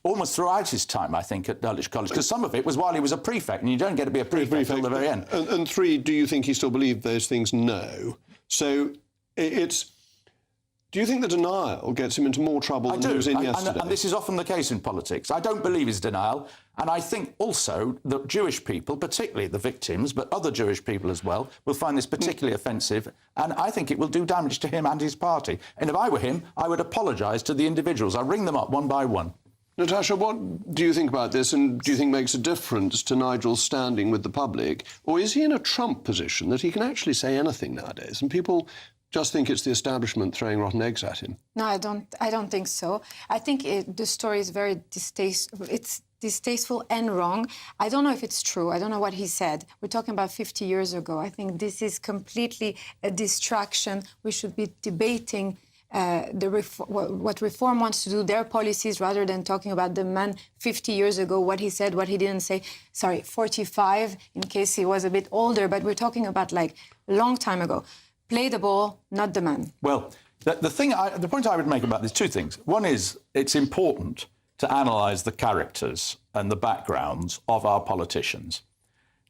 almost throughout his time, I think, at Dulwich College, because some of it was while he was a prefect, and you don't get to be a prefect until the very end. And three, do you think he still believed those things? No. So do you think the denial gets him into more trouble than he was in yesterday? And this is often the case in politics. I don't believe his denial, and I think also that Jewish people, particularly the victims, but other Jewish people as well, will find this particularly offensive, and I think it will do damage to him and his party. And if I were him, I would apologise to the individuals. I'd ring them up one by one. Natasha, what do you think about this, and do you think makes a difference to Nigel's standing with the public? Or is he in a Trump position that he can actually say anything nowadays, and people just think it's the establishment throwing rotten eggs at him? No, I don't think so. I think the story is very distasteful and wrong. I don't know if it's true. I don't know what he said. We're talking about 50 years ago. I think this is completely a distraction. We should be debating what Reform wants to do, their policies, rather than talking about the man 50 years ago, what he said, what he didn't say. Sorry, 45, in case he was a bit older, but we're talking about like a long time ago. Play the ball, not the man. Well, the point I would make about this, two things. One is it's important to analyse the characters and the backgrounds of our politicians.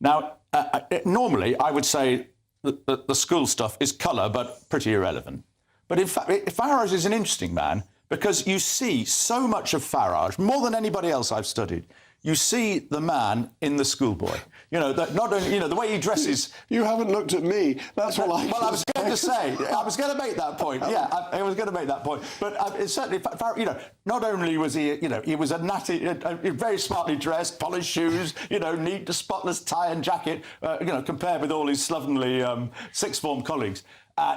Now, normally I would say that the school stuff is colour, but pretty irrelevant. But in fact, Farage is an interesting man because you see so much of Farage, more than anybody else I've studied. You see the man in the schoolboy. You know, that not only, you know, the way he dresses. You haven't looked at me. That's what I. Well, I was going to say. I was going to make that point. Yeah, I was going to make that point. But it's certainly, you know, not only was he, you know, he was a natty, very smartly dressed, polished shoes, you know, neat, spotless tie and jacket. You know, compared with all his slovenly sixth form colleagues.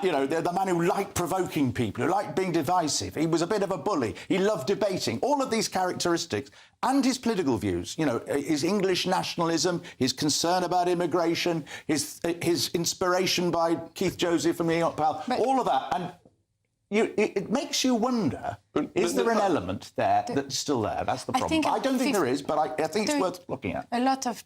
You know, the man who liked provoking people, who liked being divisive. He was a bit of a bully. He loved debating. All of these characteristics and his political views, you know, his English nationalism, his concern about immigration, his inspiration by Keith Joseph from the Enoch Powell, all of that. And it makes you wonder, is there an element there that's still there? That's the problem. I don't think there is, but I think it's worth looking at. A lot of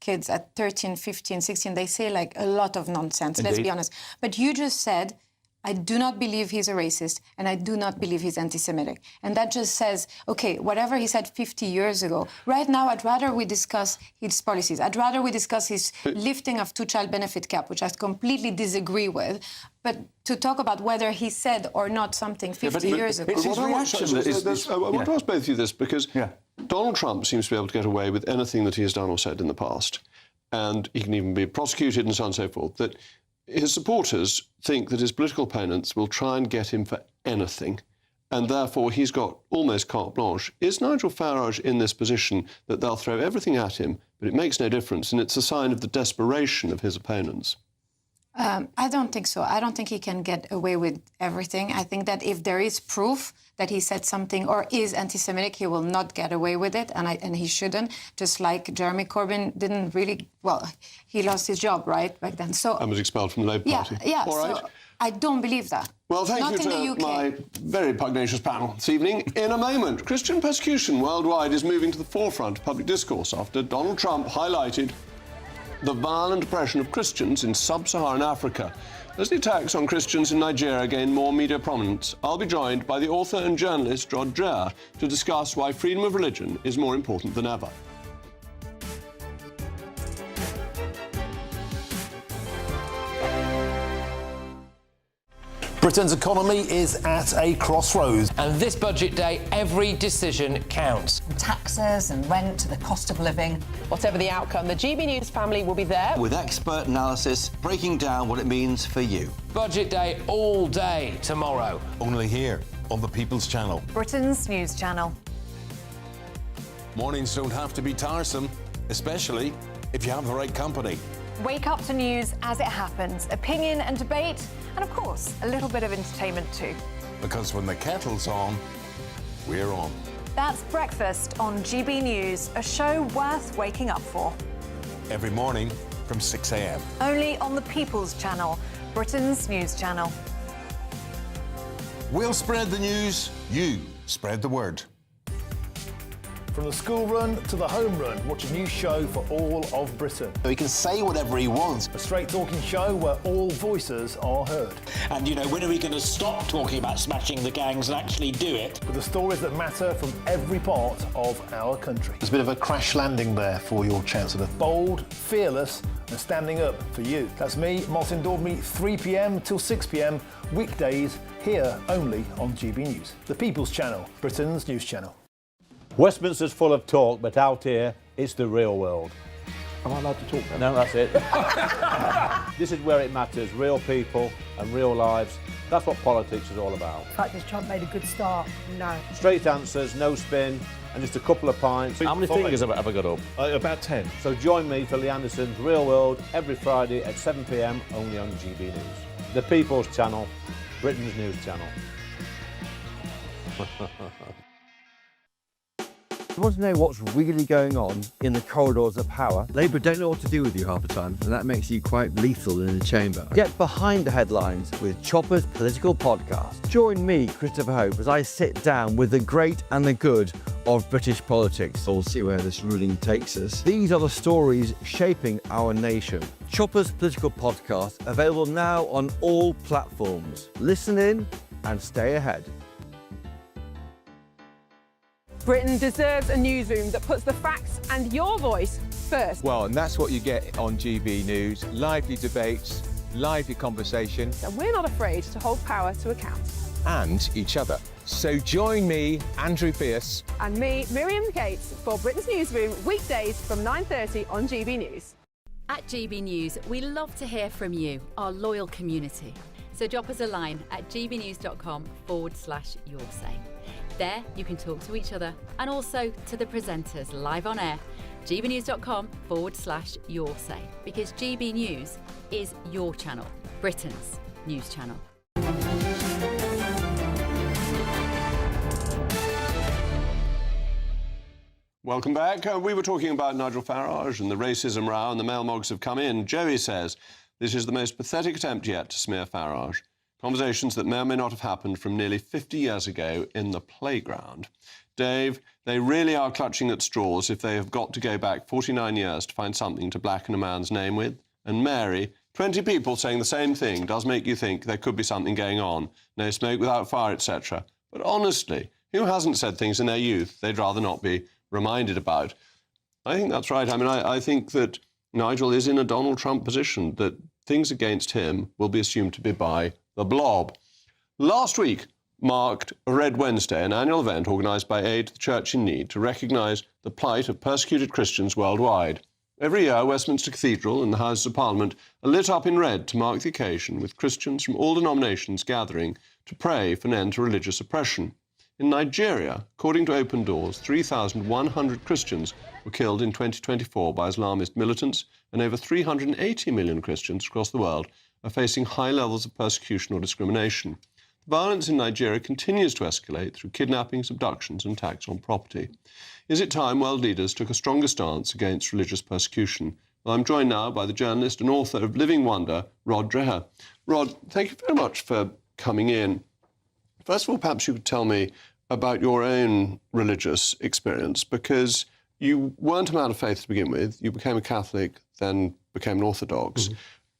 kids at 13, 15, 16, they say like a lot of nonsense, let's be honest. But you just said, I do not believe he's a racist and I do not believe he's anti-Semitic. And that just says, okay, whatever he said 50 years ago, right now I'd rather we discuss his policies. I'd rather we discuss his lifting of two-child benefit cap, which I completely disagree with. But to talk about whether he said or not something 50 years ago. It's his reaction that is... I want to ask both of you this, because Donald Trump seems to be able to get away with anything that he has done or said in the past, and he can even be prosecuted and so on and so forth, that his supporters think that his political opponents will try and get him for anything, and therefore he's got almost carte blanche. Is Nigel Farage in this position that they'll throw everything at him, but it makes no difference, and it's a sign of the desperation of his opponents? I don't think so. I don't think he can get away with everything. I think that if there is proof that he said something or is anti-Semitic, he will not get away with it, and he shouldn't. Just like Jeremy Corbyn didn't really, well, he lost his job, right, back then. So and was expelled from the Labour Party. Yeah, all right. So I don't believe that. Well, thank you to my very pugnacious panel this evening. In a moment, Christian persecution worldwide is moving to the forefront of public discourse after Donald Trump highlighted the violent oppression of Christians in sub-Saharan Africa. As the attacks on Christians in Nigeria gain more media prominence, I'll be joined by the author and journalist Rod Dreher to discuss why freedom of religion is more important than ever. Britain's economy is at a crossroads. And this budget day, every decision counts. From taxes and rent to the cost of living. Whatever the outcome, the GB News family will be there. With expert analysis breaking down what it means for you. Budget day all day tomorrow. Only here on the People's Channel. Britain's news channel. Mornings don't have to be tiresome, especially if you have the right company. Wake up to news as it happens, opinion and debate, and of course, a little bit of entertainment too. Because when the kettle's on, we're on. That's Breakfast on GB News, a show worth waking up for. Every morning from 6 a.m. Only on the People's Channel, Britain's news channel. We'll spread the news, you spread the word. From the school run to the home run, watch a new show for all of Britain. So he can say whatever he wants. A straight-talking show where all voices are heard. And, you know, when are we going to stop talking about smashing the gangs and actually do it? With the stories that matter from every part of our country. There's a bit of a crash landing there for your Chancellor. Bold, fearless and standing up for you. That's me, Martin Daubney, 3 p.m. till 6 p.m, weekdays, here only on GB News. The People's Channel, Britain's news channel. Westminster's full of talk, but out here, it's the real world. Am I allowed to talk then? No, that's it. This is where it matters, real people and real lives. That's what politics is all about. In fact, has Trump made a good start? No. Straight answers, no spin, and just a couple of pints. How many fingers have I got up? About 10. So join me for Lee Anderson's Real World every Friday at 7 p.m. only on GB News. The People's Channel, Britain's news channel. You want to know what's really going on in the corridors of power? Labour don't know what to do with you half the time, and that makes you quite lethal in the chamber. Get behind the headlines with Chopper's Political Podcast. Join me, Christopher Hope, as I sit down with the great and the good of British politics. We'll see where this ruling takes us. These are the stories shaping our nation. Chopper's Political Podcast, available now on all platforms. Listen in and stay ahead. Britain deserves a newsroom that puts the facts and your voice first. Well, and that's what you get on GB News. Lively debates, lively conversation. And we're not afraid to hold power to account. And each other. So join me, Andrew Pierce. And me, Miriam Gates, for Britain's Newsroom, weekdays from 9:30 on GB News. At GB News, we love to hear from you, our loyal community. So drop us a line at gbnews.com/yoursay. There, you can talk to each other and also to the presenters live on air. gbnews.com/yoursay, because GB News is your channel, Britain's news channel. Welcome back. We were talking about Nigel Farage and the racism row, and the mailmogs have come in. Joey says, this is the most pathetic attempt yet to smear Farage. Conversations that may or may not have happened from nearly 50 years ago in the playground. Dave, they really are clutching at straws if they have got to go back 49 years to find something to blacken a man's name with. And Mary, 20 people saying the same thing does make you think there could be something going on. No smoke without fire, etc. But honestly, who hasn't said things in their youth they'd rather not be reminded about? I think that's right. I mean, I think that Nigel is in a Donald Trump position, that things against him will be assumed to be by the blob. Last week marked Red Wednesday, an annual event organised by Aid to the Church in Need to recognise the plight of persecuted Christians worldwide. Every year, Westminster Cathedral and the Houses of Parliament are lit up in red to mark the occasion, with Christians from all denominations gathering to pray for an end to religious oppression. In Nigeria, according to Open Doors, 3,100 Christians were killed in 2024 by Islamist militants, and over 380 million Christians across the world are facing high levels of persecution or discrimination. The violence in Nigeria continues to escalate through kidnappings, abductions and attacks on property. Is it time world leaders took a stronger stance against religious persecution? Well, I'm joined now by the journalist and author of Living Wonder, Rod Dreher. Rod, thank you very much for coming in. First of all, perhaps you could tell me about your own religious experience, because you weren't a man of faith to begin with. You became a Catholic, then became an Orthodox. Mm-hmm.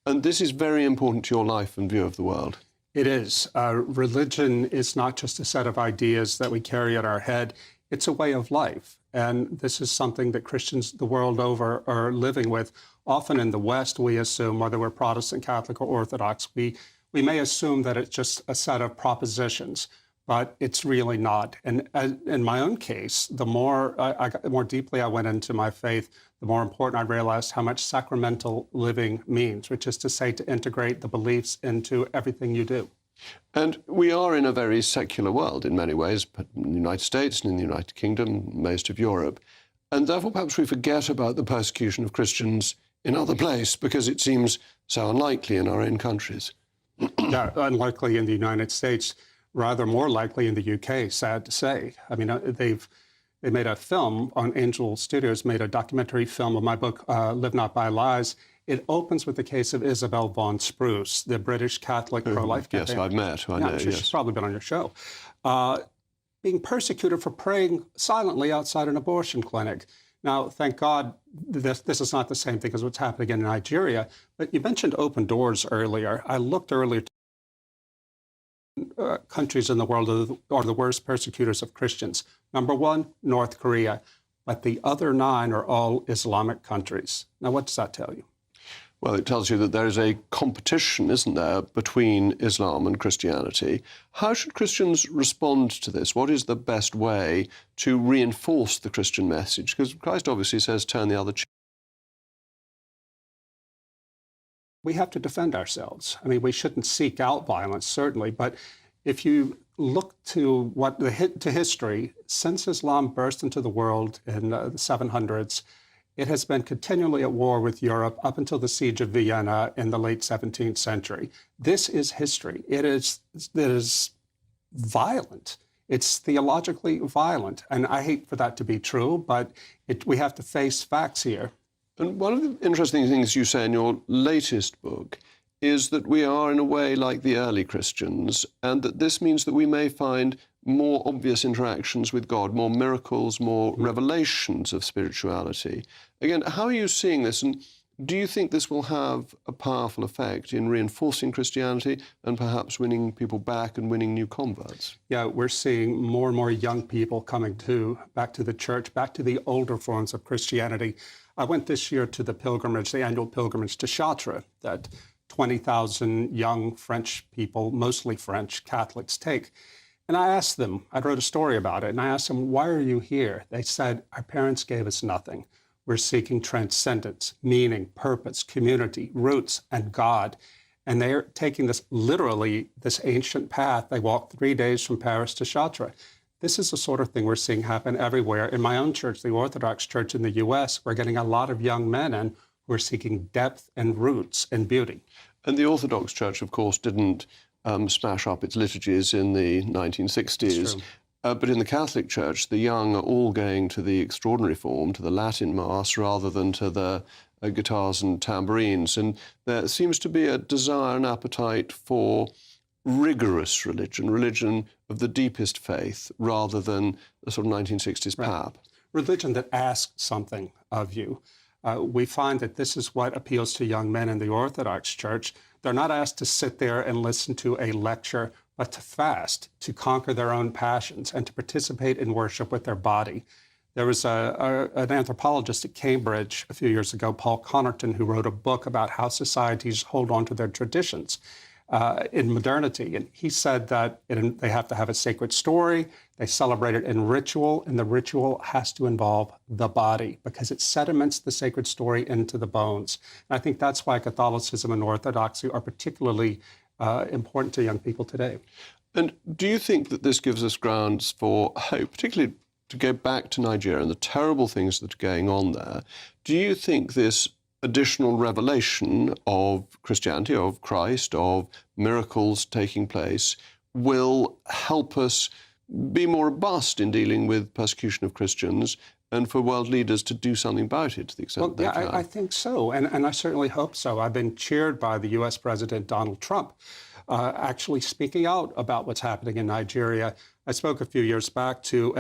And this is very important to your life and view of the world. It is. Religion is not just a set of ideas that we carry in our head. It's a way of life. And this is something that Christians the world over are living with. Often in the West, we assume, whether we're Protestant, Catholic, or Orthodox, we may assume that it's just a set of propositions, but it's really not. And in my own case, the more deeply I went into my faith, the more important I realized how much sacramental living means, which is to say, to integrate the beliefs into everything you do. And we are in a very secular world in many ways, but in the United States and in the United Kingdom, most of Europe. And therefore, perhaps we forget about the persecution of Christians in other places because it seems so unlikely in our own countries. Yeah, unlikely in the United States, rather more likely in the UK, sad to say. I mean, they made a film on Angel Studios, made a documentary film of my book, Live Not by Lies. It opens with the case of Isabel Vaughan Spruce, the British Catholic pro-life campaigner. Yes, I've met. I know, she's probably been on your show. Being persecuted for praying silently outside an abortion clinic. Now, thank God, this is not the same thing as what's happening in Nigeria. But you mentioned Open Doors earlier. I looked earlier. Countries in the world are the worst persecutors of Christians. Number one, North Korea. But the other 9 are all Islamic countries. Now, what does that tell you? Well, it tells you that there is a competition, isn't there, between Islam and Christianity. How should Christians respond to this? What is the best way to reinforce the Christian message? Because Christ obviously says, turn the other cheek. We have to defend ourselves. I mean, we shouldn't seek out violence, certainly, but if you look to to history, since Islam burst into the world in the 700s, it has been continually at war with Europe up until the Siege of Vienna in the late 17th century. This is history. It is violent. It's theologically violent. And I hate for that to be true, but we have to face facts here. And one of the interesting things you say in your latest book is that we are, in a way, like the early Christians, and that this means that we may find more obvious interactions with God, more miracles, more revelations of spirituality. Again, how are you seeing this, and do you think this will have a powerful effect in reinforcing Christianity and perhaps winning people back and winning new converts? Yeah, we're seeing more and more young people coming back to the church, back to the older forms of Christianity. I went this year to the annual pilgrimage to Chartres, that 20,000 young French people, mostly French Catholics, take. And I asked them, I wrote a story about it, and I asked them, why are you here? They said, our parents gave us nothing. We're seeking transcendence, meaning, purpose, community, roots, and God. And they're taking this literally, this ancient path. They walked 3 days from Paris to Chartres. This is the sort of thing we're seeing happen everywhere. In my own church, the Orthodox Church in the U.S., we're getting a lot of young men in who are seeking depth and roots and beauty. And the Orthodox Church, of course, didn't smash up its liturgies in the 1960s. But in the Catholic Church, the young are all going to the extraordinary form, to the Latin Mass, rather than to the guitars and tambourines. And there seems to be a desire and appetite for rigorous religion of the deepest faith, rather than the sort of 1960s pap. Religion that asks something of you. We find that this is what appeals to young men in the Orthodox Church. They're not asked to sit there and listen to a lecture, but to fast, to conquer their own passions, and to participate in worship with their body. There was an anthropologist at Cambridge a few years ago, Paul Connerton, who wrote a book about how societies hold on to their traditions in modernity. And he said that they have to have a sacred story, they celebrate it in ritual, and the ritual has to involve the body because it sediments the sacred story into the bones. And I think that's why Catholicism and Orthodoxy are particularly important to young people today. And do you think that this gives us grounds for hope, particularly to go back to Nigeria and the terrible things that are going on there? Do you think this additional revelation of Christianity, of Christ, of miracles taking place, will help us be more robust in dealing with persecution of Christians and for world leaders to do something about it to the extent they can? I think so, and I certainly hope so. I've been cheered by the U.S. President Donald Trump actually speaking out about what's happening in Nigeria. I spoke a few years back to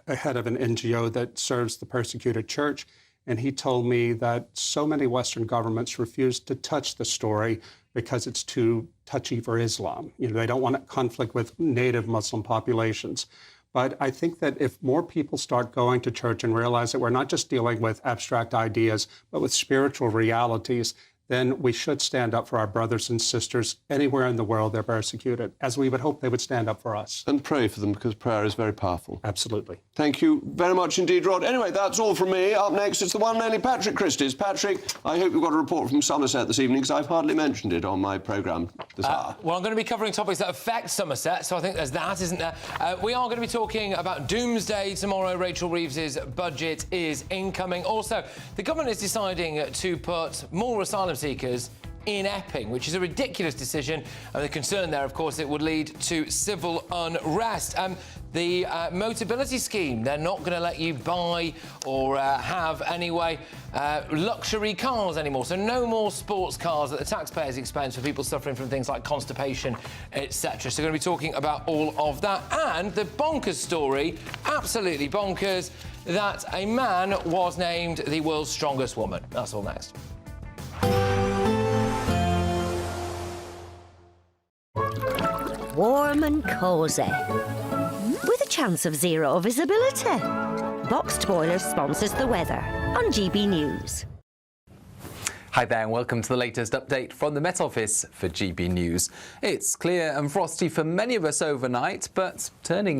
a head of an NGO that serves the persecuted church, and he told me that so many Western governments refuse to touch the story because it's too touchy for Islam. You know, they don't want conflict with native Muslim populations. But I think that if more people start going to church and realize that we're not just dealing with abstract ideas, but with spiritual realities, then we should stand up for our brothers and sisters anywhere in the world they're persecuted, as we would hope they would stand up for us. And pray for them, because prayer is very powerful. Absolutely. Thank you very much indeed, Rod. Anyway, that's all from me. Up next, it's the one and only Patrick Christys. Patrick, I hope you've got a report from Somerset this evening, because I've hardly mentioned it on my programme this hour. Well, I'm going to be covering topics that affect Somerset, so I think there's that, isn't there? We are going to be talking about doomsday tomorrow. Rachel Reeves's budget is incoming. Also, the government is deciding to put more asylum seekers in Epping, which is a ridiculous decision. And the concern there, of course, it would lead to civil unrest. The Motability scheme, they're not going to let you buy or have, anyway, luxury cars anymore. So no more sports cars at the taxpayers' expense for people suffering from things like constipation, etc. So we're going to be talking about all of that. And the bonkers story, absolutely bonkers, that a man was named the world's strongest woman. That's all next. Warm and cosy, with a chance of zero visibility. Boxed Boilers sponsors the weather on GB News. Hi there and welcome to the latest update from the Met Office for GB News. It's clear and frosty for many of us overnight, but turning